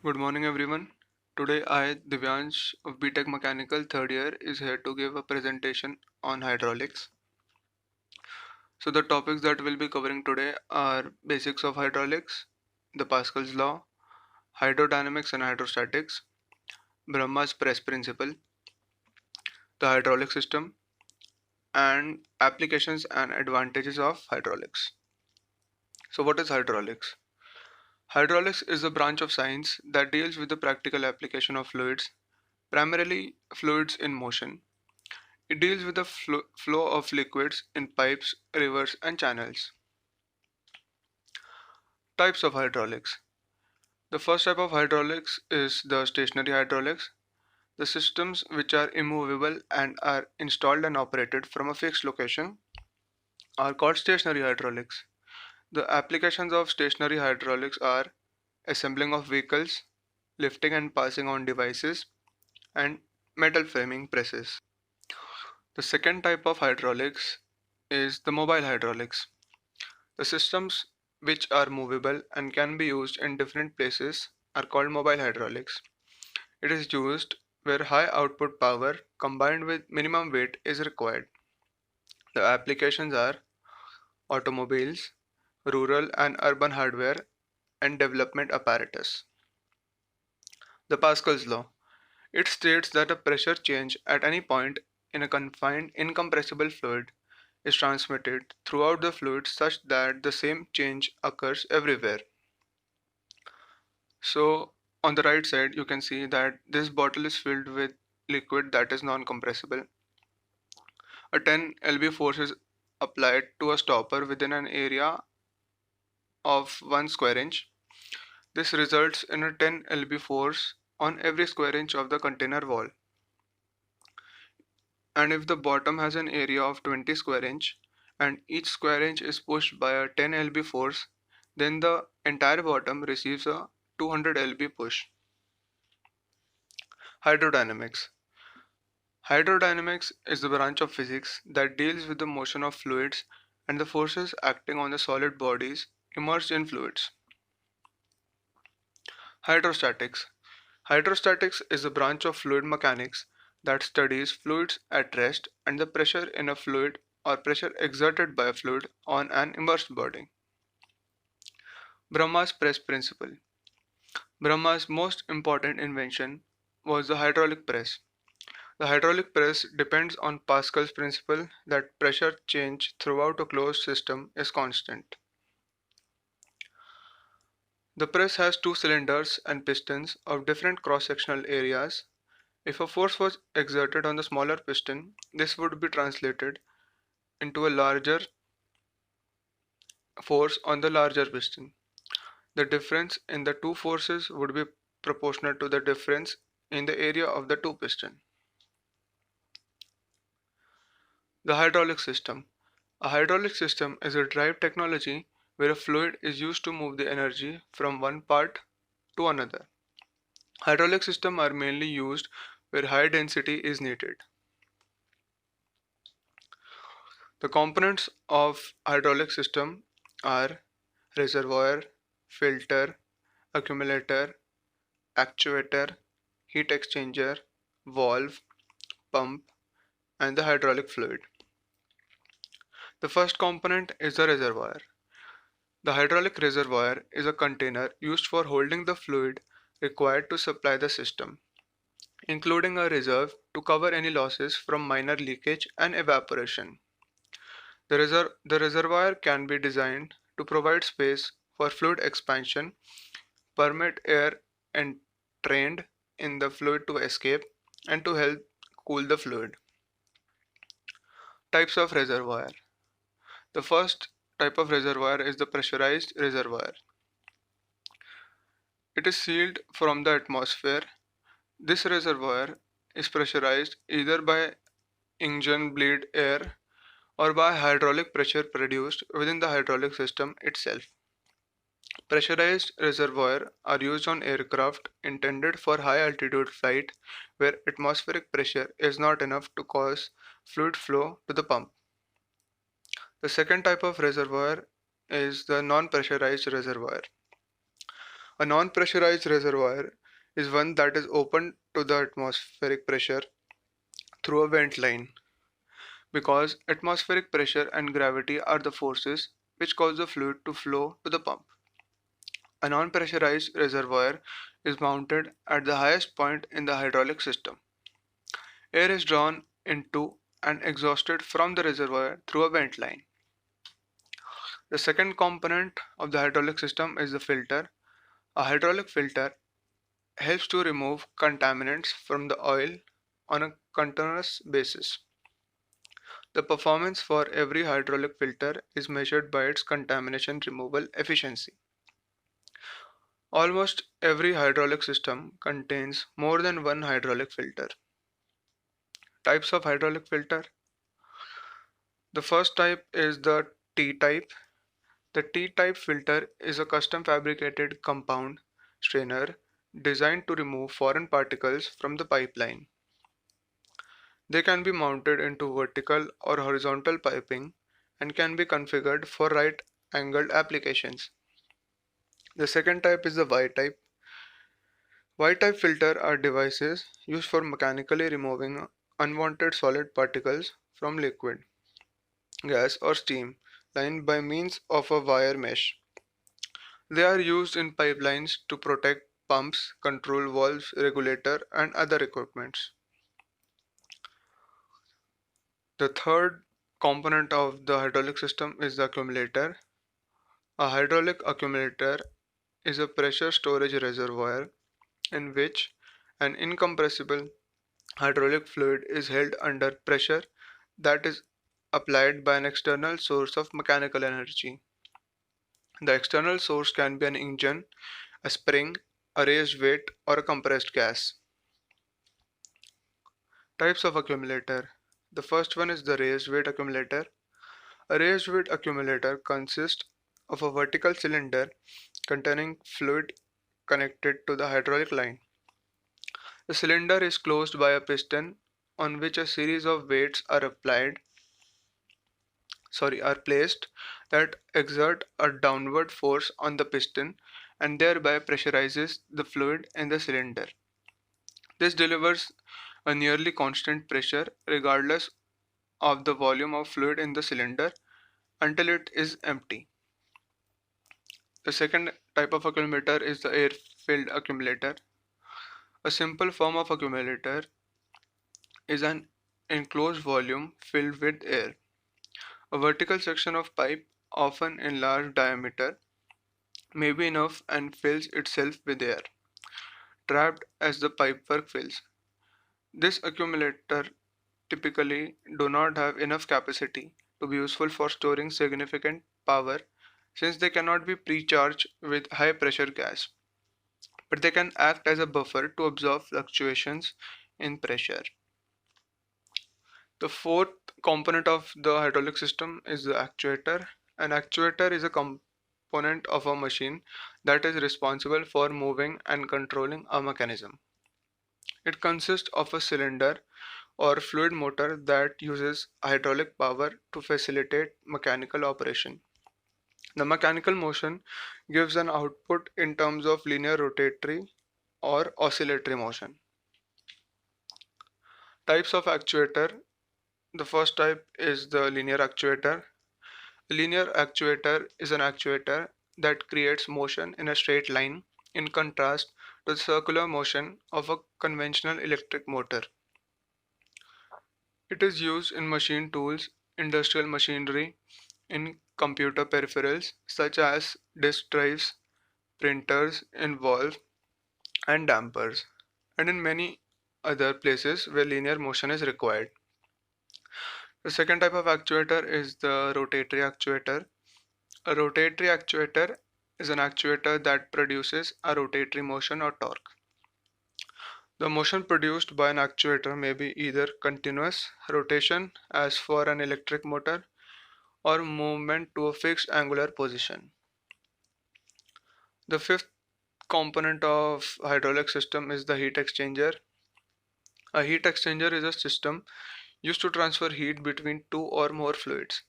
Good morning, everyone. Today, I, Divyansh of BTech Mechanical third year, is here to give a presentation on hydraulics. So, the topics that we'll be covering today are basics of hydraulics, the Pascal's law, hydrodynamics and hydrostatics, Brahma's press principle, the hydraulic system, and applications and advantages of hydraulics. So, what is hydraulics? Hydraulics is a branch of science that deals with the practical application of fluids, primarily fluids in motion. It deals with the flow of liquids in pipes, rivers, and channels. Types of hydraulics. The first type of hydraulics is the stationary hydraulics, the systems which are immovable and are installed and operated from a fixed location are called stationary hydraulics. The applications of stationary hydraulics are assembling of vehicles, lifting and passing on devices, and metal framing presses. The second type of hydraulics is the mobile hydraulics. The systems which are movable and can be used in different places are called mobile hydraulics. It is used where high output power combined with minimum weight is required. The applications are automobiles, rural and urban hardware, and development apparatus. The Pascal's law. It states that a pressure change at any point in a confined incompressible fluid is transmitted throughout the fluid such that the same change occurs everywhere. So on the right side, you can see that this bottle is filled with liquid that is non-compressible. A 10 lb force is applied to a stopper within an area of 1 square inch. This results in a 10 lb force on every square inch of the container wall. And if the bottom has an area of 20 square inch and each square inch is pushed by a 10 lb force, then the entire bottom receives a 200 lb push. Hydrodynamics. Hydrodynamics is the branch of physics that deals with the motion of fluids and the forces acting on the solid bodies immersed in fluids. Hydrostatics. Hydrostatics is a branch of fluid mechanics that studies fluids at rest and the pressure in a fluid or pressure exerted by a fluid on an immersed body. Brahma's press principle. Brahma's most important invention was the hydraulic press. The hydraulic press depends on Pascal's principle that pressure change throughout a closed system is constant. The press has two cylinders and pistons of different cross-sectional areas. If a force was exerted on the smaller piston, this would be translated into a larger force on the larger piston. The difference in the two forces would be proportional to the difference in the area of the two pistons. The hydraulic system. A hydraulic system is a drive technology where a fluid is used to move the energy from one part to another. Hydraulic systems are mainly used where high density is needed. The components of hydraulic system are reservoir, filter, accumulator, actuator, heat exchanger, valve, pump, and the hydraulic fluid. The first component is the reservoir. The hydraulic reservoir is a container used for holding the fluid required to supply the system, including a reserve to cover any losses from minor leakage and evaporation. The reservoir can be designed to provide space for fluid expansion, permit air entrained in the fluid to escape, and to help cool the fluid. Types of reservoir. The first type of reservoir is the pressurized reservoir. It is sealed from the atmosphere. This reservoir is pressurized either by engine bleed air or by hydraulic pressure produced within the hydraulic system itself. Pressurized reservoirs are used on aircraft intended for high altitude flight where atmospheric pressure is not enough to cause fluid flow to the pump. The second type of reservoir is the non-pressurized reservoir. A non-pressurized reservoir is one that is open to the atmospheric pressure through a vent line, because atmospheric pressure and gravity are the forces which cause the fluid to flow to the pump. A non-pressurized reservoir is mounted at the highest point in the hydraulic system. Air is drawn into and exhausted from the reservoir through a vent line. The second component of the hydraulic system is the filter. A hydraulic filter helps to remove contaminants from the oil on a continuous basis. The performance for every hydraulic filter is measured by its contamination removal efficiency. Almost every hydraulic system contains more than one hydraulic filter. Types of hydraulic filter. The first type is the T-type. The T-type filter is a custom fabricated compound strainer designed to remove foreign particles from the pipeline. They can be mounted into vertical or horizontal piping and can be configured for right angled applications. The second type is the Y-type. Y-type filter are devices used for mechanically removing unwanted solid particles from liquid, gas or steam line by means of a wire mesh. They are used in pipelines to protect pumps, control valves, regulator and other equipments. The third component of the hydraulic system is the accumulator. A hydraulic accumulator is a pressure storage reservoir in which an incompressible hydraulic fluid is held under pressure that is applied by an external source of mechanical energy. The external source can be an engine, a spring, a raised weight, or a compressed gas. Types of accumulator. The first one is the raised weight accumulator. A raised weight accumulator consists of a vertical cylinder containing fluid connected to the hydraulic line. The cylinder is closed by a piston on which a series of weights are placed that exert a downward force on the piston and thereby pressurizes the fluid in the cylinder. This delivers a nearly constant pressure regardless of the volume of fluid in the cylinder until it is empty. The second type of accumulator is the air-filled accumulator. A simple form of accumulator is an enclosed volume filled with air. A vertical section of pipe, often in large diameter, may be enough and fills itself with air, trapped as the pipework fills. This accumulator typically do not have enough capacity to be useful for storing significant power, since they cannot be pre-charged with high pressure gas, but they can act as a buffer to absorb fluctuations in pressure. The fourth component of the hydraulic system is the actuator. An actuator is a component of a machine that is responsible for moving and controlling a mechanism. It consists of a cylinder or fluid motor that uses hydraulic power to facilitate mechanical operation. The mechanical motion gives an output in terms of linear rotatory or oscillatory motion. Types of actuator. The first type is the linear actuator. A linear actuator is an actuator that creates motion in a straight line, in contrast to the circular motion of a conventional electric motor. It is used in machine tools, industrial machinery, in computer peripherals such as disk drives, printers, in valves and dampers, and in many other places where linear motion is required. The second type of actuator is the rotatory actuator. A rotatory actuator is an actuator that produces a rotatory motion or torque. The motion produced by an actuator may be either continuous rotation, as for an electric motor, or movement to a fixed angular position. The fifth component of hydraulic system is the heat exchanger. A heat exchanger is a system used to transfer heat between two or more fluids.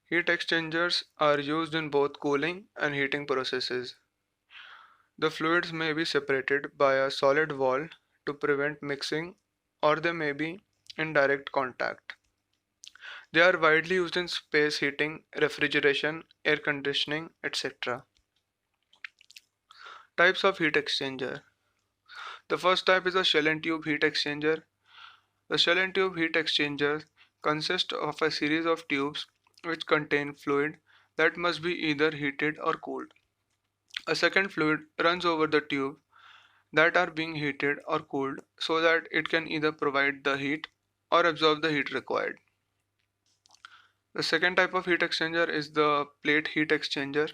Heat exchangers are used in both cooling and heating processes. The fluids may be separated by a solid wall to prevent mixing, or they may be in direct contact. They are widely used in space heating, refrigeration, air conditioning, etc. Types of heat exchanger. The first type is a shell and tube heat exchanger. The shell and tube heat exchanger consists of a series of tubes which contain fluid that must be either heated or cooled. A second fluid runs over the tube that are being heated or cooled so that it can either provide the heat or absorb the heat required. The second type of heat exchanger is the plate heat exchanger.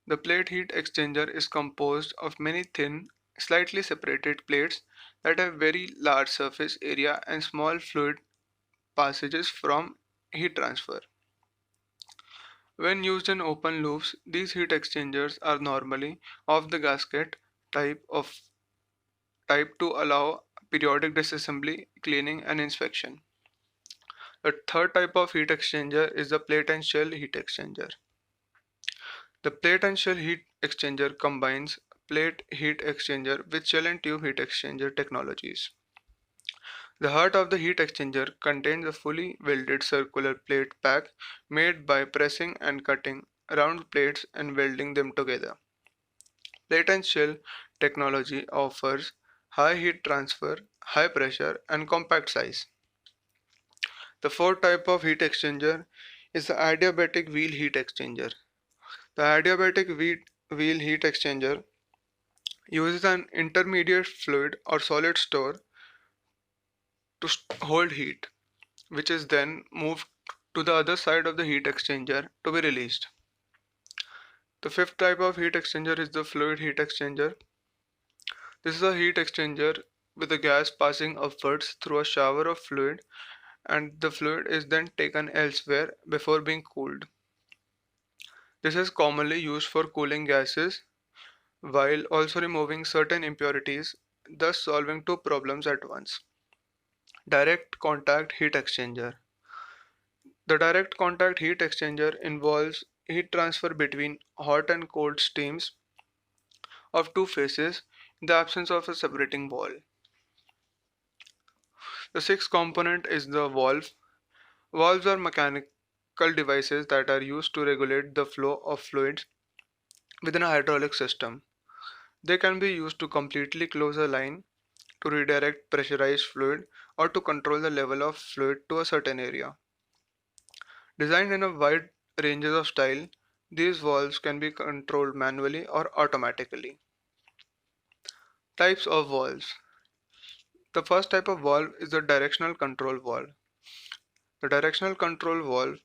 The plate heat exchanger is composed of many thin, slightly separated plates that have very large surface area and small fluid passages from heat transfer. When used in open loops, these heat exchangers are normally of the gasket type to allow periodic disassembly, cleaning and inspection. The third type of heat exchanger is the plate and shell heat exchanger. The plate and shell heat exchanger combines plate heat exchanger with shell and tube heat exchanger technologies. The heart of the heat exchanger contains a fully welded circular plate pack made by pressing and cutting round plates and welding them together. Plate and shell technology offers high heat transfer, high pressure, and compact size. The fourth type of heat exchanger is the adiabatic wheel heat exchanger. The adiabatic wheel heat exchanger uses an intermediate fluid or solid store to hold heat, which is then moved to the other side of the heat exchanger to be released. The fifth type of heat exchanger is the fluid heat exchanger. This is a heat exchanger with the gas passing upwards through a shower of fluid, and the fluid is then taken elsewhere before being cooled. This is commonly used for cooling gases while also removing certain impurities, thus solving two problems at once. Direct contact heat exchanger. The direct contact heat exchanger involves heat transfer between hot and cold streams of two phases in the absence of a separating wall. The sixth component is the valve. Valves are mechanical devices that are used to regulate the flow of fluids within a hydraulic system. They can be used to completely close a line, to redirect pressurized fluid, or to control the level of fluid to a certain area. Designed in a wide ranges of style, these valves can be controlled manually or automatically. Types of valves. The first type of valve is the directional control valve. The directional control valve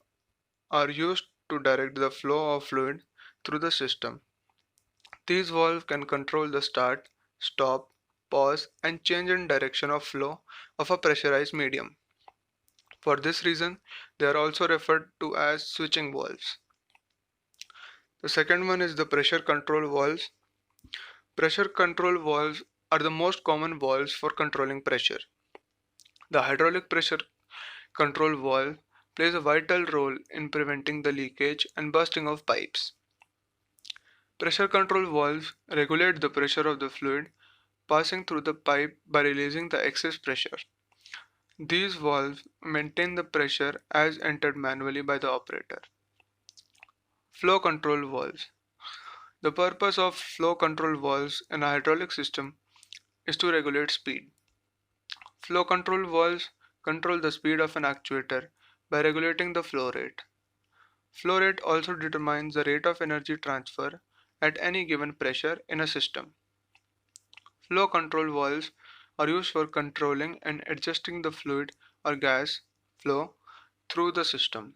are used to direct the flow of fluid through the system. These valves can control the start, stop, pause, and change in direction of flow of a pressurized medium. For this reason, they are also referred to as switching valves. The second one is the pressure control valves. Pressure control valves are the most common valves for controlling pressure. The hydraulic pressure control valve plays a vital role in preventing the leakage and bursting of pipes. Pressure control valves regulate the pressure of the fluid passing through the pipe by releasing the excess pressure. These valves maintain the pressure as entered manually by the operator. Flow control valves. The purpose of flow control valves in a hydraulic system is to regulate speed. Flow control valves control the speed of an actuator by regulating the flow rate. Flow rate also determines the rate of energy transfer at any given pressure in a system. Flow control valves are used for controlling and adjusting the fluid or gas flow through the system.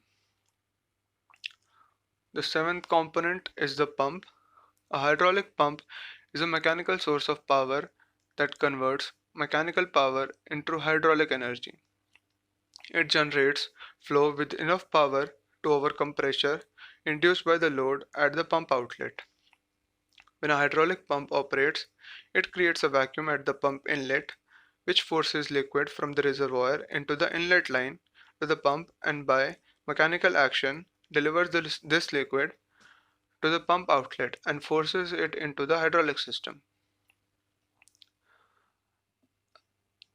The seventh component is the pump. A hydraulic pump is a mechanical source of power that converts mechanical power into hydraulic energy. It generates flow with enough power to overcome pressure induced by the load at the pump outlet. When a hydraulic pump operates, it creates a vacuum at the pump inlet, which forces liquid from the reservoir into the inlet line to the pump and by mechanical action delivers this liquid to the pump outlet and forces it into the hydraulic system.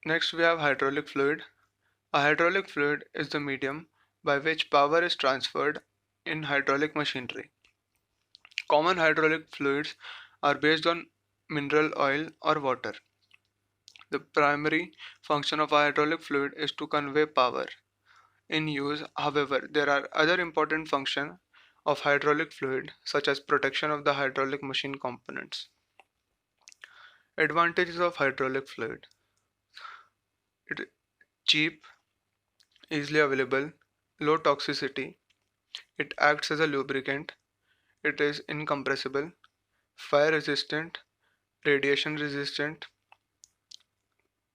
Next we have hydraulic fluid. A hydraulic fluid is the medium by which power is transferred in hydraulic machinery. Common hydraulic fluids are based on mineral oil or water. The primary function of a hydraulic fluid is to convey power. In use, however, there are other important functions of hydraulic fluid such as protection of the hydraulic machine components. Advantages of hydraulic fluid. It is cheap, easily available, low toxicity, it acts as a lubricant, it is incompressible, fire resistant, radiation resistant,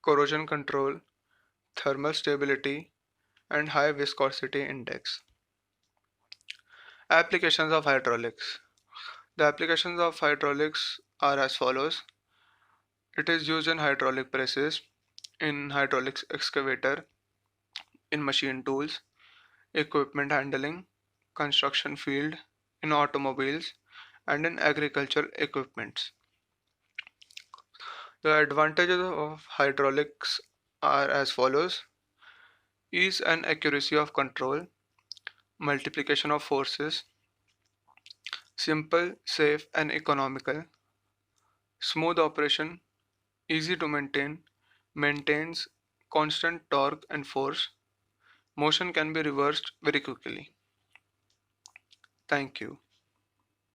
corrosion control, thermal stability, and high viscosity index. Applications of hydraulics. The applications of hydraulics are as follows. It is used in hydraulic presses, in hydraulic excavator, in machine tools, equipment handling, construction field, in automobiles, and in agricultural equipments. The advantages of hydraulics are as follows. Ease and accuracy of control, multiplication of forces, simple, safe, and economical, smooth operation, easy to maintain, maintains constant torque and force, motion can be reversed very quickly. Thank you.